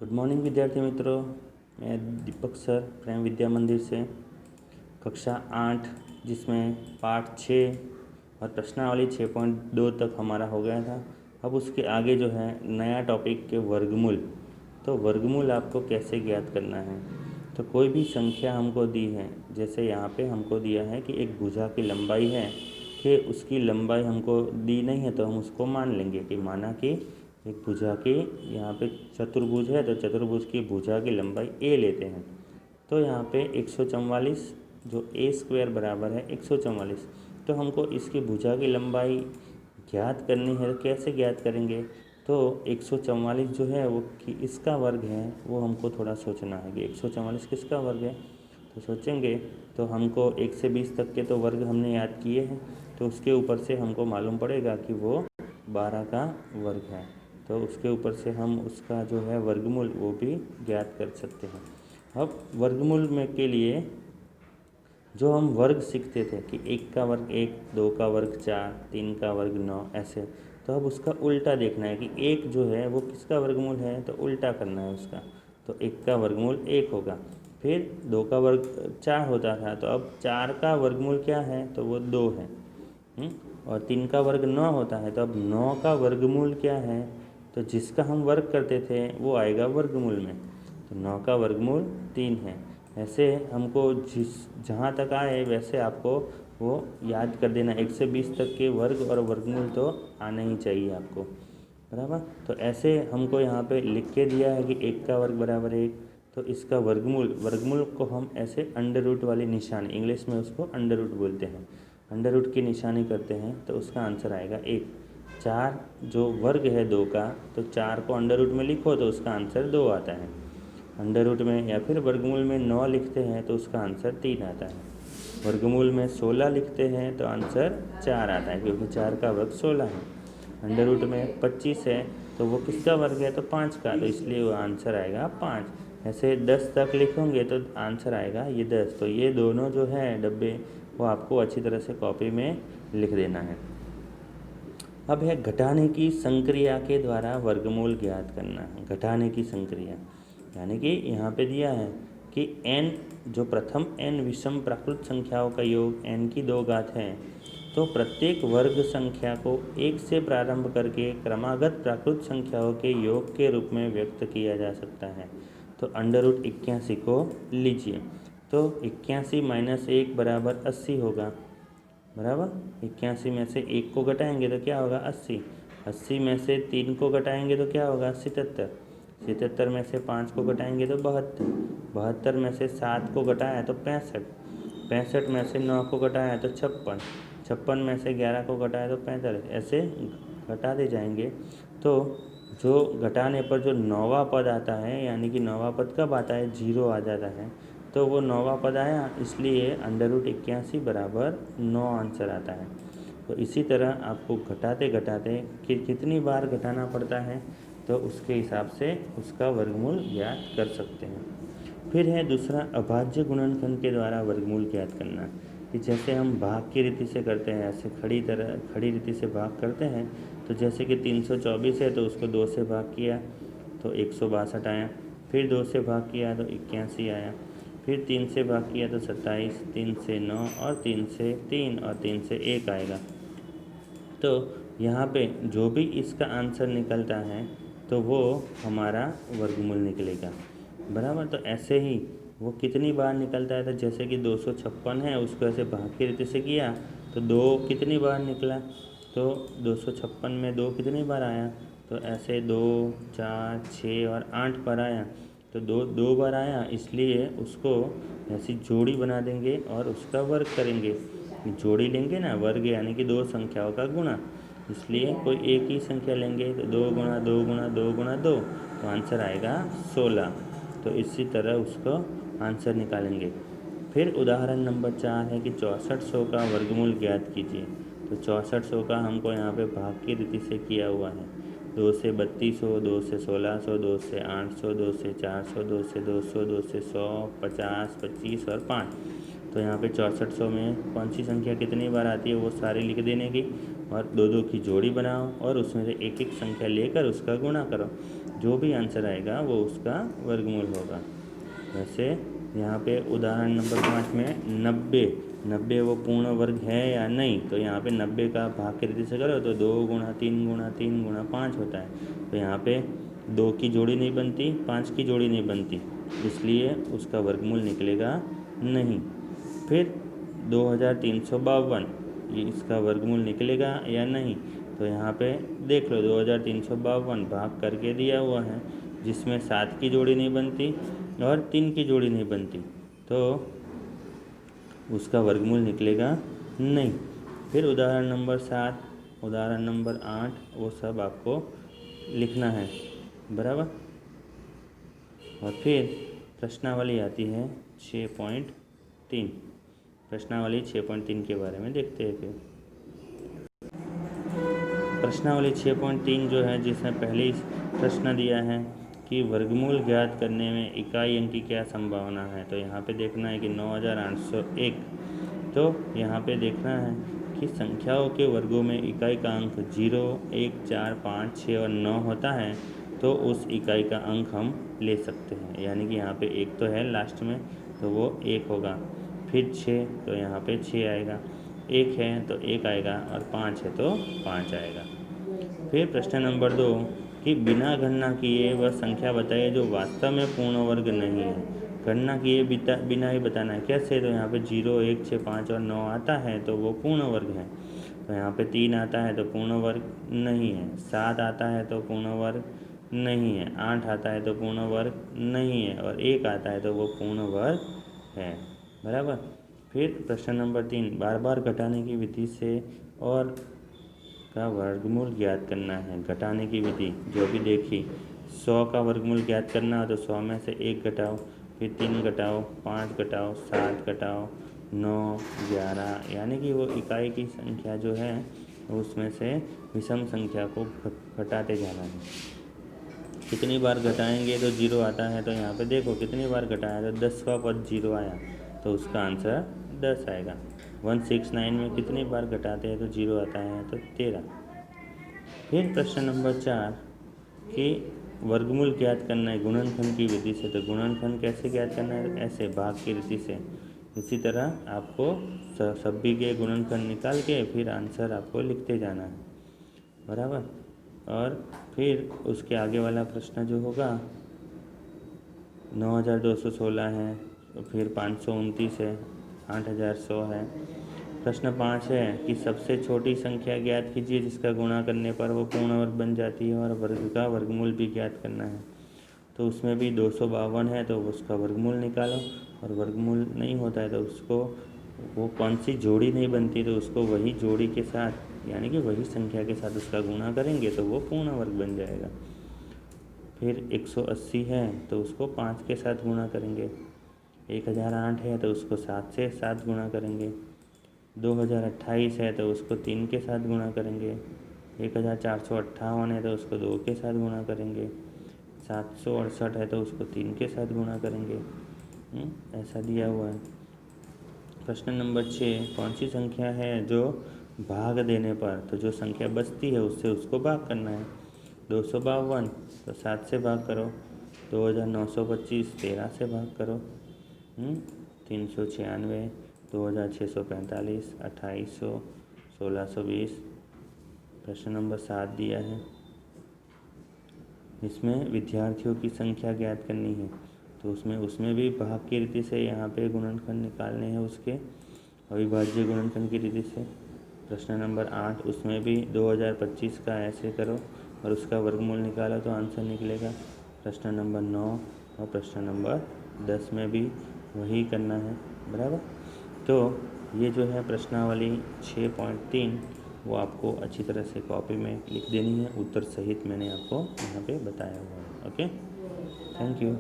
Good morning विद्यार्थी मित्रों। मैं दीपक सर प्रेम विद्या मंदिर से कक्षा 8 जिसमें पाठ 6 और प्रश्नावली 6.2 तक हमारा हो गया था। अब उसके आगे जो है नया टॉपिक के वर्गमूल। तो वर्गमूल आपको कैसे ज्ञात करना है। तो कोई भी संख्या हमको दी है, जैसे यहाँ पे हमको दिया है कि एक भुजा की लंबाई है कि उसकी लंबाई हमको दी नहीं है, तो हम उसको मान लेंगे कि माना कि एक भुजा की यहाँ पे चतुर्भुज है, तो चतुर्भुज की भुजा की लंबाई a लेते हैं। तो यहाँ पे 144 जो a स्क्वायर बराबर है 144, तो हमको इसकी भुजा की लंबाई ज्ञात करनी है। कैसे ज्ञात करेंगे? तो 144 जो है वो कि इसका वर्ग है, वो हमको थोड़ा सोचना है कि 144 किसका वर्ग है। तो सोचेंगे तो हमको 1 से 20 तक के तो वर्ग हमने याद किए हैं, तो उसके ऊपर से हमको मालूम पड़ेगा कि वो 12 का वर्ग है। तो उसके ऊपर से हम उसका जो है वर्गमूल वो भी ज्ञात कर सकते हैं। अब वर्गमूल में के लिए जो हम वर्ग सीखते थे कि 1 का वर्ग 1, 2 का वर्ग 4, 3 का वर्ग 9, ऐसे। तो अब उसका उल्टा देखना है कि 1 जो है वो किसका वर्गमूल है, तो उल्टा करना है उसका। तो 1 का वर्गमूल 1 होगा। फिर 2 का वर्ग 4 होता था, तो अब 4 का वर्गमूल क्या है, तो वो 2 है। और 3 का वर्ग 9 होता है, तो अब 9 का वर्गमूल क्या है, तो जिसका हम वर्ग करते थे वो आएगा वर्गमूल में। तो 9 का वर्गमूल 3 है। ऐसे हमको जहाँ तक आए वैसे आपको वो याद कर देना। 1 से 20 तक के वर्ग और वर्गमूल तो आना ही चाहिए आपको, बराबर। तो ऐसे हमको यहाँ पे लिख के दिया है कि 1 का वर्ग बराबर 1, तो इसका वर्गमूल को हम ऐसे अंडर रूट वाली निशानी, इंग्लिश में उसको अंडर रूट बोलते हैं, अंडर रूट की निशानी करते हैं, तो उसका आंसर आएगा 1। 4 जो वर्ग है 2 का, तो 4 को अंडर रूट में लिखो तो उसका आंसर 2 आता है। अंडर रूट में या फिर वर्गमूल में 9 लिखते हैं तो उसका आंसर 3 आता है। वर्गमूल में 16 लिखते हैं तो आंसर 4 आता है, क्योंकि 4 का वर्ग 16 है। अंडर रूट में 25 है तो वो किसका वर्ग है, तो 5 का, तो इसलिए वो आंसर आएगा 5। ऐसे 10 तक लिखोगे तो आंसर आएगा ये 10। तो ये दोनों जो है डब्बे वो आपको अच्छी तरह से कॉपी में लिख देना है। अब है घटाने की संक्रिया के द्वारा वर्गमूल ज्ञात करना है। घटाने की संक्रिया यानी कि यहाँ पे दिया है कि n जो प्रथम n विषम प्राकृत संख्याओं का योग n की 2 घात है, तो प्रत्येक वर्ग संख्या को 1 से प्रारंभ करके क्रमागत प्राकृत संख्याओं के योग के रूप में व्यक्त किया जा सकता है। तो अंडर रूट 81 को लीजिए, तो 81 माइनस 1 बराबर 80 होगा, बराबर। 81 में से 1 को घटाएंगे तो क्या होगा 80। 80 में से 3 को घटाएंगे तो क्या होगा 77। 77 में से 5 को घटाएंगे तो 72। 72 में से 7 को घटाया तो 65। 65 में से 9 को घटाया तो 56। 56 में से 11 को घटाया तो 45। ऐसे घटाते जाएंगे। तो जो घटाने पर जो 9वां पद आता है, यानी कि 9वां पद कब आता है, 0 आ जाता है, तो वो 9वां पद आया, इसलिए अंडर रूट 81 बराबर 9 आंसर आता है। तो इसी तरह आपको घटाते घटाते कि कितनी बार घटाना पड़ता है, तो उसके हिसाब से उसका वर्गमूल ज्ञात कर सकते हैं। फिर है दूसरा अभाज्य गुणनखंड के द्वारा वर्गमूल ज्ञात करना, कि जैसे हम भाग की रीति से करते हैं, ऐसे खड़ी रीति से भाग करते हैं। तो जैसे कि 324 है तो उसको 2 से भाग किया तो 162 आया, फिर 2 से भाग किया तो 81 आया, फिर 3 से भाग किया तो 27, 3 से 9 और 3 से 3 और 3 से 1 आएगा। तो यहाँ पे जो भी इसका आंसर निकलता है तो वो हमारा वर्गमूल निकलेगा, बराबर। तो ऐसे ही वो कितनी बार निकलता है, तो जैसे कि 256 है, उसको ऐसे भाग की रीति से किया तो 2 कितनी बार निकला, तो 256 में 2 कितनी बार आया, तो ऐसे 2, 4, 6 और 8 बार आया। तो 2 बार आया, इसलिए उसको ऐसी जोड़ी बना देंगे और उसका वर्ग करेंगे। जोड़ी लेंगे ना, वर्ग यानी कि 2 संख्याओं का गुणा, इसलिए कोई एक ही संख्या लेंगे तो 2 गुणा 2 गुणा 2 गुणा 2, तो आंसर आएगा 16। तो इसी तरह उसको आंसर निकालेंगे। फिर उदाहरण नंबर 4 है कि 6400 का वर्गमूल ज्ञात कीजिए। तो 6400 का हमको यहाँ पे भाग की रीति से किया हुआ है। 2 से 3200, 2 से 1600, 2 से 800, 2 से 400, 2 से 200, 2 से 100, 50, 25 और 5। तो यहाँ पे 6400 में कौन सी संख्या कितनी बार आती है वो सारी लिख देने की, और 2 2 की जोड़ी बनाओ और उसमें से एक एक संख्या लेकर उसका गुणा करो। जो भी आंसर आएगा वो उसका वर्गमूल होगा। वैसे यहाँ पे उदाहरण नंबर 5 में 90 वो पूर्ण वर्ग है या नहीं, तो यहाँ पे 90 का भाग की रीति से करो तो 2 गुणा 3 गुणा 3 गुणा 5 होता है। तो यहाँ पे 2 की जोड़ी नहीं बनती, 5 की जोड़ी नहीं बनती, इसलिए उसका वर्गमूल निकलेगा नहीं। फिर 2352 ये इसका वर्गमूल निकलेगा या नहीं, तो यहाँ पे देख लो 2352 भाग करके दिया हुआ है, जिसमें 7 की जोड़ी नहीं बनती और 3 की जोड़ी नहीं बनती, तो उसका वर्गमूल निकलेगा नहीं। फिर उदाहरण नंबर 7, उदाहरण नंबर 8 वो सब आपको लिखना है, बराबर। और फिर प्रश्नावली आती है 6.3। प्रश्नावली 6.3 के बारे में देखते हैं। फिर प्रश्नावली 6.3 जो है, जिसमें पहले ही प्रश्न दिया है कि वर्गमूल ज्ञात करने में इकाई अंक की क्या संभावना है। तो यहाँ पे देखना है कि 9801, तो यहाँ पे देखना है कि संख्याओं के वर्गों में इकाई का अंक 0, 1, 4, 5, 6 और 9 होता है, तो उस इकाई का अंक हम ले सकते हैं। यानी कि यहाँ पे 1 तो है लास्ट में, तो वो 1 होगा। फिर 6, तो यहाँ पे 6 आएगा, 1 है तो 1 आएगा, और 5 है तो 5 आएगा। फिर प्रश्न नंबर 2 कि बिना गणना किए वह संख्या बताइए जो वास्तव में पूर्ण वर्ग नहीं है। गणना किए बिना ही बताना है। कैसे? तो यहाँ पे 0, 1, 6, 5 और 9 आता है तो वो पूर्ण वर्ग है। तो यहाँ पे 3 आता है तो पूर्ण वर्ग नहीं है, 7 आता है तो पूर्ण वर्ग नहीं है, 8 आता है तो पूर्ण वर्ग नहीं है, और 1 आता है तो वो पूर्ण वर्ग है, बराबर। फिर प्रश्न नंबर 3 बार बार घटाने की विधि से और का वर्गमूल ज्ञात करना है। घटाने की विधि जो भी देखी, 100 का वर्गमूल ज्ञात करना हो तो 100 में से 1 घटाओ, फिर 3 घटाओ, 5 घटाओ, 7 घटाओ, 9, 11, यानी कि वो इकाई की संख्या जो है उसमें से विषम संख्या को घटाते जाना है। कितनी बार घटाएंगे तो 0 आता है, तो यहाँ पे देखो कितनी बार घटाया तो 10वां पद 0 आया, तो उसका आंसर 10 आएगा। 169 में कितनी बार घटाते हैं तो 0 आता है, तो 13। फिर प्रश्न नंबर 4 कि वर्गमूल ज्ञात करना है गुणनखंड की विधि से। तो गुणनखंड कैसे ज्ञात करना है? ऐसे भाग की रीति से। इसी तरह आपको सभी के गुणनखंड निकाल के फिर आंसर आपको लिखते जाना है, बराबर। और फिर उसके आगे वाला प्रश्न जो होगा 9216 है, फिर 529 है, 8100 है। प्रश्न 5 है कि सबसे छोटी संख्या ज्ञात कीजिए जिसका गुणा करने पर वो पूर्ण वर्ग बन जाती है, और वर्ग का वर्गमूल भी ज्ञात करना है। तो उसमें भी 252 है तो उसका वर्गमूल निकालो, और वर्गमूल नहीं होता है तो उसको वो कौन सी जोड़ी नहीं बनती तो उसको वही जोड़ी के साथ, यानी कि वही संख्या के साथ उसका गुणा करेंगे तो वो पूर्ण वर्ग बन जाएगा। फिर 180 है तो उसको 5 के साथ गुणा करेंगे। 1008 है तो उसको 7 से 7 गुणा करेंगे। 2028 है तो उसको 3 के साथ गुणा करेंगे। 1458 है तो उसको 2 के साथ गुणा करेंगे। 768 है तो उसको 3 के साथ गुणा करेंगे। ऐसा दिया हुआ है। प्रश्न नंबर 6 कौन सी संख्या है जो भाग देने पर, तो जो संख्या बचती है उससे उसको भाग करना है। 252 तो 7 से भाग करो, 2925 13 से भाग करो, 396 2645 2800 1620। प्रश्न नंबर 7 दिया है, इसमें विद्यार्थियों की संख्या ज्ञात करनी है। तो उसमें भी भाग की रीति से यहाँ पे गुणनखंड निकालने हैं उसके, अविभाज्य गुणनखंड की रीति से। प्रश्न नंबर 8 उसमें भी 2025 का ऐसे करो और उसका वर्गमूल निकालो तो आंसर निकलेगा। प्रश्न नंबर 9 और प्रश्न नंबर 10 में भी वही करना है, बराबर। तो ये जो है प्रश्नावली 6.3 वो आपको अच्छी तरह से कॉपी में लिख देनी है, उत्तर सहित मैंने आपको यहाँ पे बताया हुआ है। Okay, thank you.